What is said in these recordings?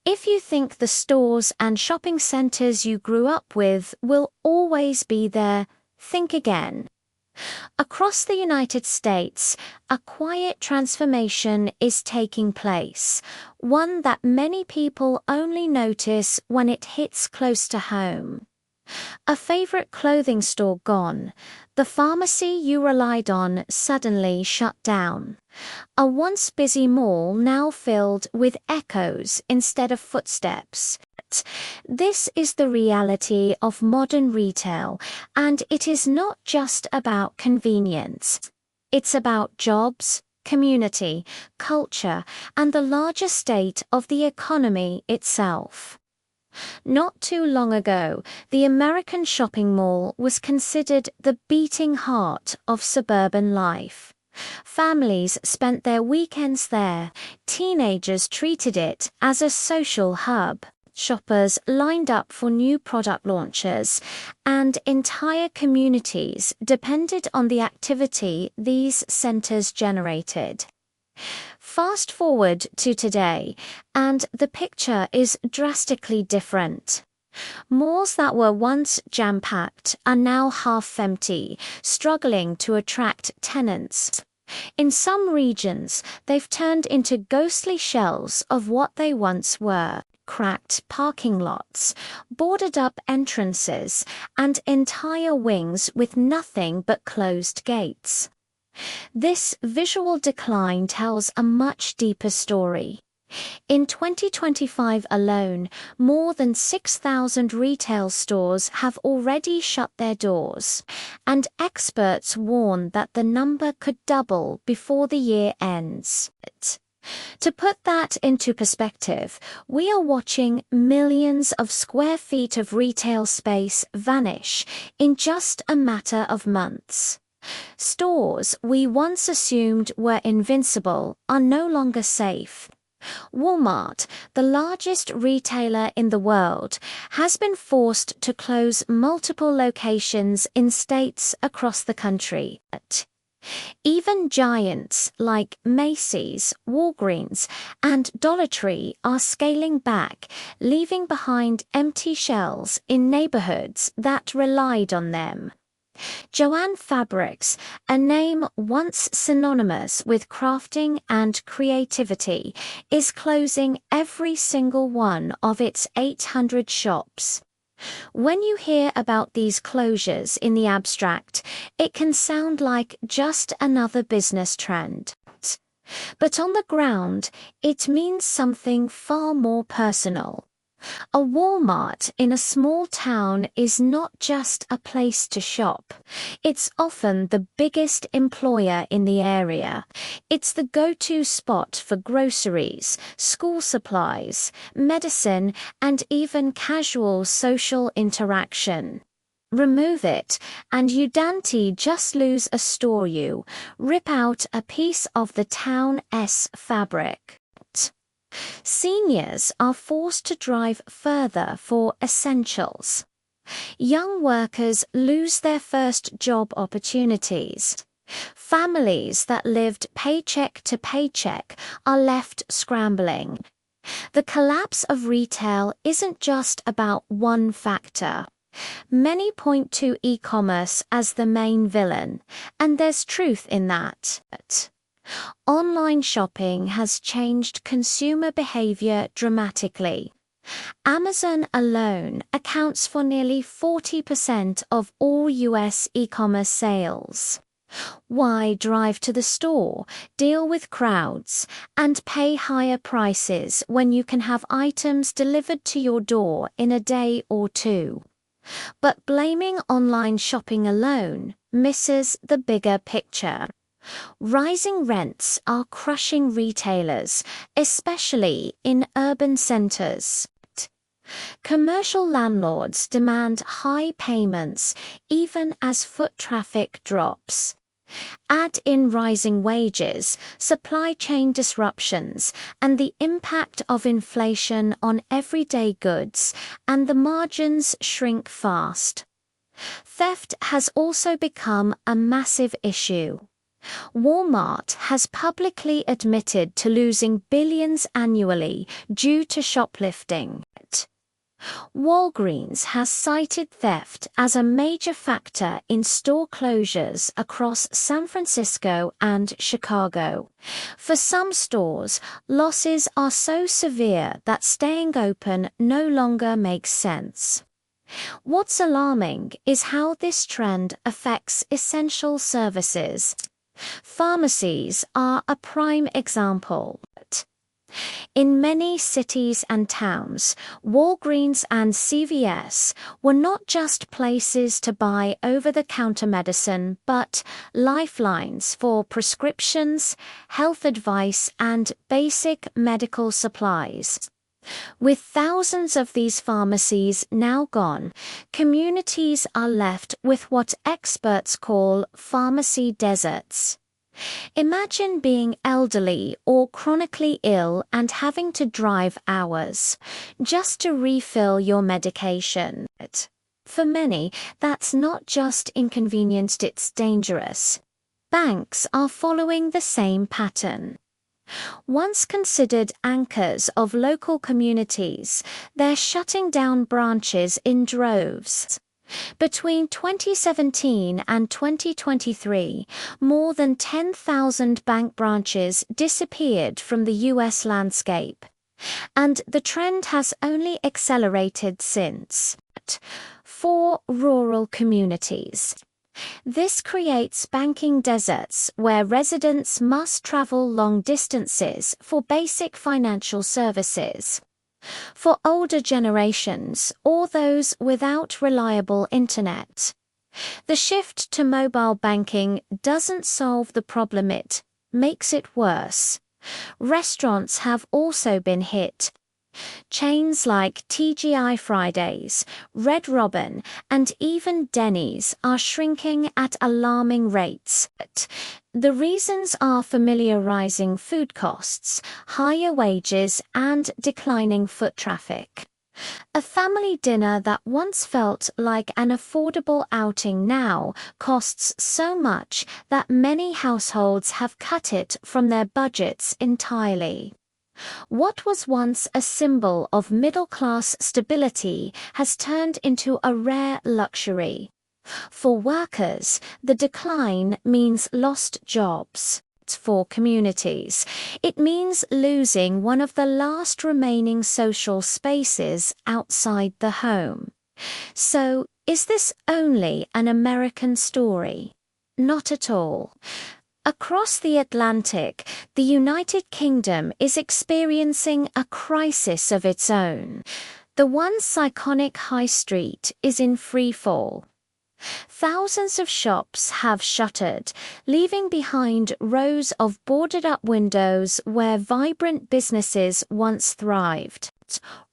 If you think the stores and shopping centers you grew up with will always be there, think again. Across the United States, a quiet transformation is taking place, one that many people only notice when it hits close to home. A favorite clothing store gone, the pharmacy you relied on suddenly shut down. A once busy mall now filled with echoes instead of footsteps. This is the reality of modern retail, and it is not just about convenience. It's about jobs, community, culture, and the larger state of the economy itself. Not too long ago, the American shopping mall was considered the beating heart of suburban life. Families spent their weekends there, teenagers treated it as a social hub. Shoppers lined up for new product launches, and entire communities depended on the activity these centers generated. Fast forward to today, and the picture is drastically different. Malls that were once jam-packed are now half-empty, struggling to attract tenants. In some regions, they've turned into ghostly shells of what they once were. Cracked parking lots, boarded-up entrances, and entire wings with nothing but closed gates. This visual decline tells a much deeper story. In 2025 alone, more than 6,000 retail stores have already shut their doors, and experts warn that the number could double before the year ends. To put that into perspective, we are watching millions of square feet of retail space vanish in just a matter of months. Stores we once assumed were invincible are no longer safe. Walmart, the largest retailer in the world, has been forced to close multiple locations in states across the country. Even giants like Macy's, Walgreens, and Dollar Tree are scaling back, leaving behind empty shelves in neighborhoods that relied on them. Joann Fabrics, a name once synonymous with crafting and creativity, is closing every single one of its 800 shops. When you hear about these closures in the abstract, it can sound like just another business trend. But on the ground, it means something far more personal. A Walmart in a small town is not just a place to shop. It's often the biggest employer in the area. It's the go-to spot for groceries, school supplies, medicine, and even casual social interaction. Remove it, and you don't just lose a store, you rip out a piece of the town's fabric. Seniors are forced to drive further for essentials. Young workers lose their first job opportunities. Families that lived paycheck to paycheck are left scrambling. The collapse of retail isn't just about one factor. Many point to e-commerce as the main villain, and there's truth in that. Online shopping has changed consumer behavior dramatically. Amazon alone accounts for nearly 40% of all US e-commerce sales. Why drive to the store, deal with crowds, and pay higher prices when you can have items delivered to your door in a day or two? But blaming online shopping alone misses the bigger picture. Rising rents are crushing retailers, especially in urban centers. Commercial landlords demand high payments even as foot traffic drops. Add in rising wages, supply chain disruptions, and the impact of inflation on everyday goods, and the margins shrink fast. Theft has also become a massive issue. Walmart has publicly admitted to losing billions annually due to shoplifting. Walgreens has cited theft as a major factor in store closures across San Francisco and Chicago. For some stores, losses are so severe that staying open no longer makes sense. What's alarming is how this trend affects essential services. Pharmacies are a prime example. In many cities and towns, Walgreens and CVS were not just places to buy over-the-counter medicine, but lifelines for prescriptions, health advice, and basic medical supplies. With thousands of these pharmacies now gone, communities are left with what experts call pharmacy deserts. Imagine being elderly or chronically ill and having to drive hours just to refill your medication. For many, that's not just inconvenient, it's dangerous. Banks are following the same pattern. Once considered anchors of local communities, they're shutting down branches in droves. Between 2017 and 2023, more than 10,000 bank branches disappeared from the U.S. landscape. And the trend has only accelerated since. For rural communities, this creates banking deserts where residents must travel long distances for basic financial services. For older generations or those without reliable internet, the shift to mobile banking doesn't solve the problem, it makes it worse. Restaurants have also been hit. Chains like TGI Fridays, Red Robin, and even Denny's are shrinking at alarming rates. The reasons are familiar: rising food costs, higher wages, and declining foot traffic. A family dinner that once felt like an affordable outing now costs so much that many households have cut it from their budgets entirely. What was once a symbol of middle-class stability has turned into a rare luxury. For workers, the decline means lost jobs. For communities, it means losing one of the last remaining social spaces outside the home. So, is this only an American story? Not at all. Across the Atlantic, the United Kingdom is experiencing a crisis of its own. The once iconic high street is in free fall. Thousands of shops have shuttered, leaving behind rows of boarded-up windows where vibrant businesses once thrived.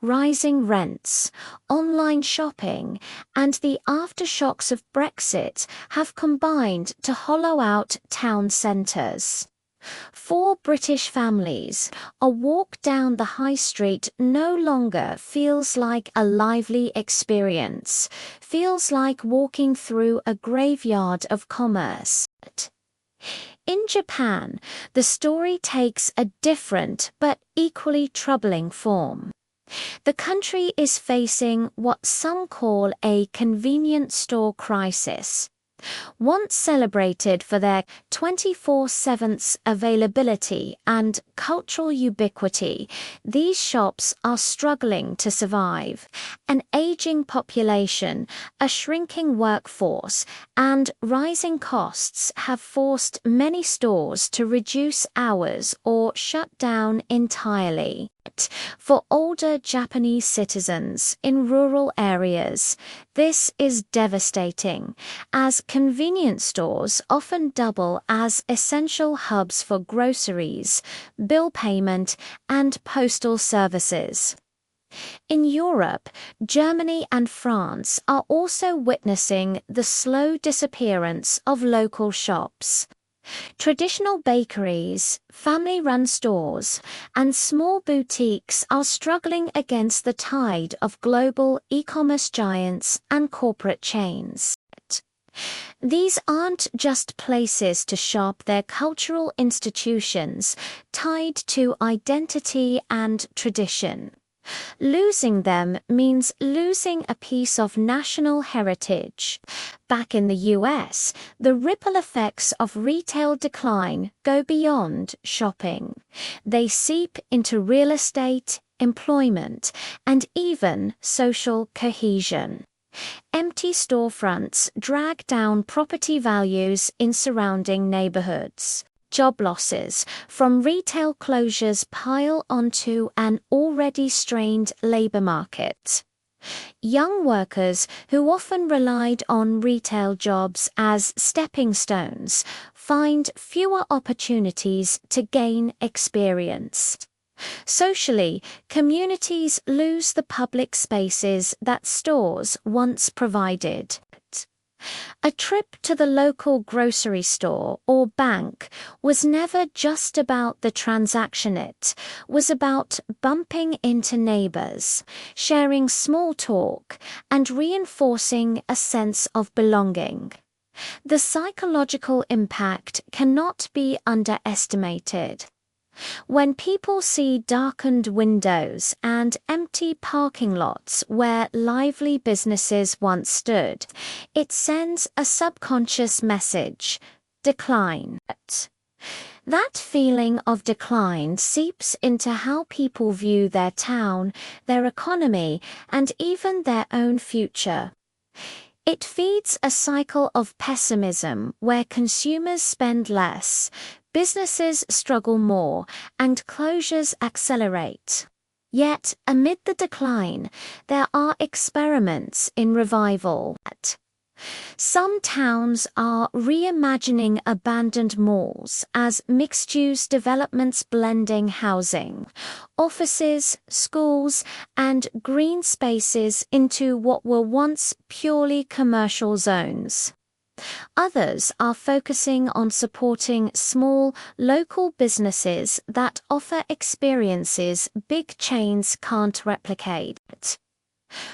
Rising rents, online shopping, and the aftershocks of Brexit have combined to hollow out town centres. For British families, a walk down the high street no longer feels like a lively experience, feels like walking through a graveyard of commerce. In Japan, the story takes a different but equally troubling form. The country is facing what some call a convenience store crisis. Once celebrated for their 24/7 availability and cultural ubiquity, these shops are struggling to survive. An aging population, a shrinking workforce, and rising costs have forced many stores to reduce hours or shut down entirely. For older Japanese citizens in rural areas, this is devastating, as convenience stores often double as essential hubs for groceries, bill payment, and postal services. In Europe, Germany and France are also witnessing the slow disappearance of local shops. Traditional bakeries, family-run stores, and small boutiques are struggling against the tide of global e-commerce giants and corporate chains. These aren't just places to shop, they're cultural institutions tied to identity and tradition. Losing them means losing a piece of national heritage. Back in the US, the ripple effects of retail decline go beyond shopping. They seep into real estate, employment, and even social cohesion. Empty storefronts drag down property values in surrounding neighborhoods. Job losses from retail closures pile onto an already strained labor market. Young workers who often relied on retail jobs as stepping stones find fewer opportunities to gain experience. Socially, communities lose the public spaces that stores once provided. A trip to the local grocery store or bank was never just about the transaction, it was about bumping into neighbors, sharing small talk, and reinforcing a sense of belonging. The psychological impact cannot be underestimated. When people see darkened windows and empty parking lots where lively businesses once stood, it sends a subconscious message: decline. That feeling of decline seeps into how people view their town, their economy, and even their own future. It feeds a cycle of pessimism where consumers spend less, businesses struggle more, and closures accelerate. Yet, amid the decline, there are experiments in revival. Some towns are reimagining abandoned malls as mixed-use developments blending housing, offices, schools, and green spaces into what were once purely commercial zones. Others are focusing on supporting small, local businesses that offer experiences big chains can't replicate.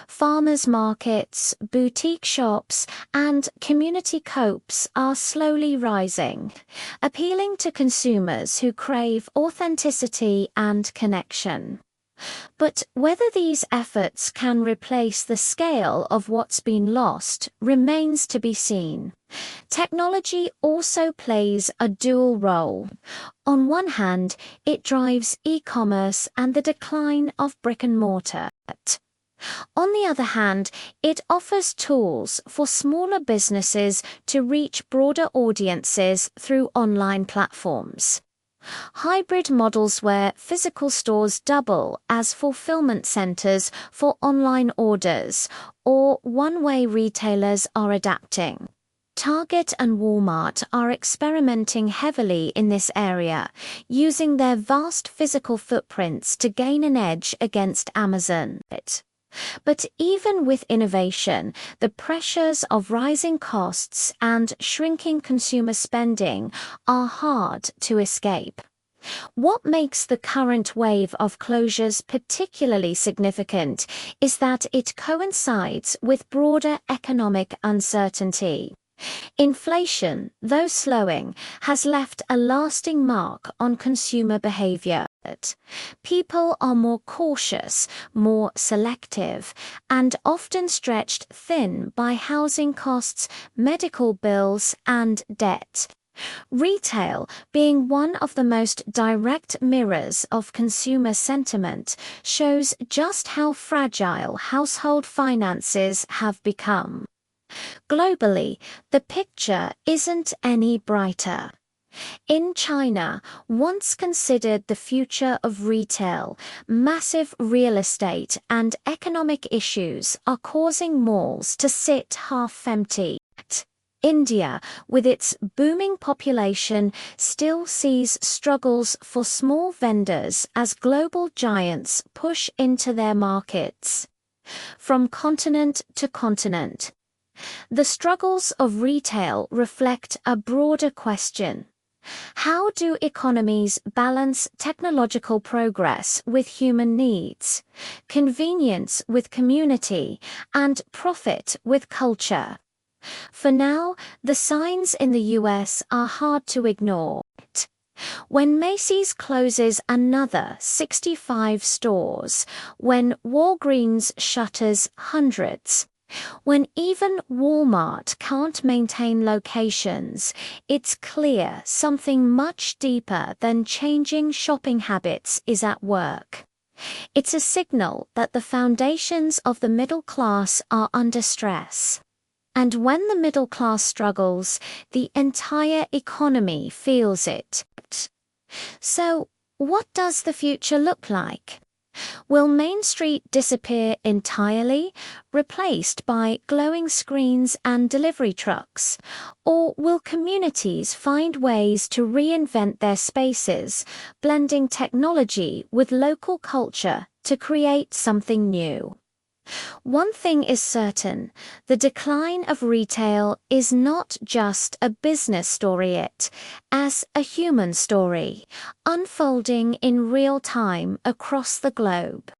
Farmers' markets, boutique shops, and community co-ops are slowly rising, appealing to consumers who crave authenticity and connection. But whether these efforts can replace the scale of what's been lost remains to be seen. Technology also plays a dual role. On one hand, it drives e-commerce and the decline of brick-and-mortar. On the other hand, it offers tools for smaller businesses to reach broader audiences through online platforms. Hybrid models where physical stores double as fulfillment centers for online orders, or one-way retailers are adapting. Target and Walmart are experimenting heavily in this area, using their vast physical footprints to gain an edge against Amazon. But even with innovation, the pressures of rising costs and shrinking consumer spending are hard to escape. What makes the current wave of closures particularly significant is that it coincides with broader economic uncertainty. Inflation, though slowing, has left a lasting mark on consumer behavior. People are more cautious, more selective, and often stretched thin by housing costs, medical bills, and debt. Retail, being one of the most direct mirrors of consumer sentiment, shows just how fragile household finances have become. Globally, the picture isn't any brighter. In China, once considered the future of retail, massive real estate and economic issues are causing malls to sit half empty. India, with its booming population, still sees struggles for small vendors as global giants push into their markets. From continent to continent, the struggles of retail reflect a broader question. How do economies balance technological progress with human needs, convenience with community, and profit with culture? For now, the signs in the US are hard to ignore. When Macy's closes another 65 stores, when Walgreens shutters hundreds, when even Walmart can't maintain locations, it's clear something much deeper than changing shopping habits is at work. It's a signal that the foundations of the middle class are under stress. And when the middle class struggles, the entire economy feels it. So, what does the future look like? Will Main Street disappear entirely, replaced by glowing screens and delivery trucks? Or will communities find ways to reinvent their spaces, blending technology with local culture to create something new? One thing is certain, the decline of retail is not just a business story, as a human story, unfolding in real time across the globe.